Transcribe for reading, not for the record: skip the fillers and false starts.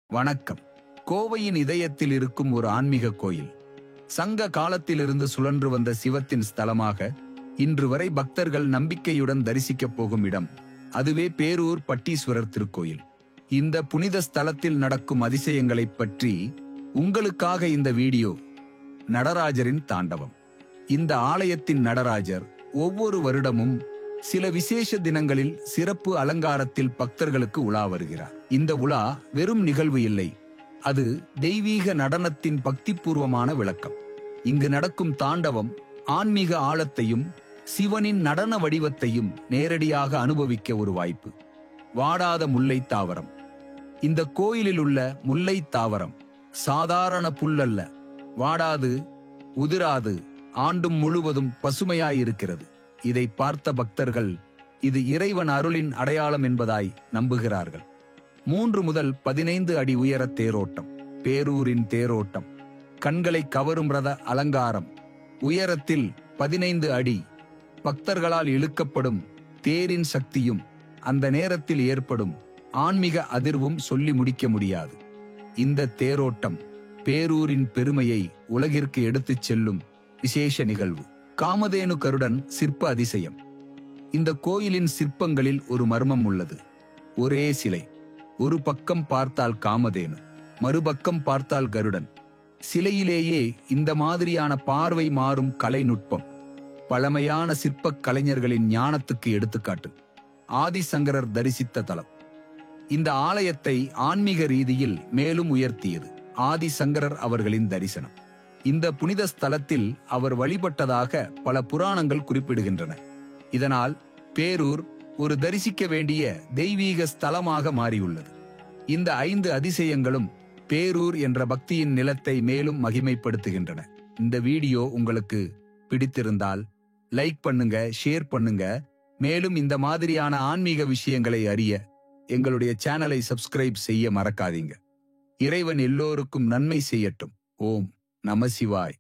வணக்கம். கோவையின் இதயத்தில் இருக்கும் ஒரு ஆன்மீக கோயில். சங்க காலத்திலிருந்து சுழன்று வந்த சிவத்தின் ஸ்தலமாக இன்று வரை பக்தர்கள் நம்பிக்கையுடன் தரிசிக்கப் போகும் இடம். அதுவே பேரூர் பட்டீஸ்வரர் திருக்கோயில். இந்த புனித ஸ்தலத்தில் நடக்கும் அதிசயங்களைப் பற்றி உங்களுக்காக இந்த வீடியோ. நடராஜரின் தாண்டவம். இந்த ஆலயத்தின் நடராஜர் ஒவ்வொரு வருடமும் சில விசேஷ தினங்களில் சிறப்பு அலங்காரத்தில் பக்தர்களுக்கு உலா வருகிறார். இந்த உலா வெறும் நிகழ்வு இல்லை, அது தெய்வீக நடனத்தின் பக்திபூர்வமான விளக்கம். இங்கு நடக்கும் தாண்டவம் ஆன்மீக ஆழத்தையும் சிவனின் நடன வடிவத்தையும் நேரடியாக அனுபவிக்க ஒரு வாய்ப்பு. வாடாத முல்லை தாவரம். இந்த கோயிலில் உள்ள முல்லை தாவரம் சாதாரண புல்லல்ல, வாடாது, உதிராது, ஆண்டும் முழுவதும் பசுமையாயிருக்கிறது. இதை பார்த்த பக்தர்கள் இது இறைவன் அருளின் அடையாளம் என்பதாய் நம்புகிறார்கள். 3 முதல் 15 அடி உயர தேரோட்டம். பேரூரின் தேரோட்டம் கண்களை கவரும் ரத அலங்காரம். உயரத்தில் 15 அடி. பக்தர்களால் இழுக்கப்படும் தேரின் சக்தியும் அந்த நேரத்தில் ஏற்படும் ஆன்மீக அதிர்வும் சொல்லி முடிக்க முடியாது. இந்த தேரோட்டம் பேரூரின் பெருமையை உலகிற்கு எடுத்துச் செல்லும் விசேஷ நிகழ்வு. காமதேனு கருடன் சிற்ப அதிசயம். இந்த கோயிலின் சிற்பங்களில் ஒரு மர்மம் உள்ளது. ஒரே சிலை, ஒரு பக்கம் பார்த்தால் காமதேனு, மறுபக்கம் பார்த்தால் கருடன். சிலையிலேயே இந்த மாதிரியான பார்வை மாறும் கலைநுட்பம் பழமையான சிற்பக் கலைஞர்களின் ஞானத்துக்கு எடுத்துக்காட்டு. ஆதிசங்கரர் தரிசித்த தலம். இந்த ஆலயத்தை ஆன்மீக ரீதியில் மேலும் உயர்த்தியது ஆதிசங்கரர் அவர்களின் தரிசனம். இந்த புனித ஸ்தலத்தில் அவர் வழிபட்டதாக பல புராணங்கள் குறிப்பிடுகின்றன. இதனால் பேரூர் ஒரு தரிசிக்க வேண்டிய தெய்வீக ஸ்தலமாக மாறியுள்ளது. இந்த 5 அதிசயங்களும் பேரூர் என்ற பக்தியின் நிலத்தை மேலும் மகிமைப்படுத்துகின்றன. இந்த வீடியோ உங்களுக்கு பிடித்திருந்தால் லைக் பண்ணுங்க, ஷேர் பண்ணுங்க. மேலும் இந்த மாதிரியான ஆன்மீக விஷயங்களை அறிய எங்களுடைய சேனலை சப்ஸ்கிரைப் செய்ய மறக்காதீங்க. இறைவன் எல்லோருக்கும் நன்மை செய்யட்டும். ஓம் நம சிவாய்.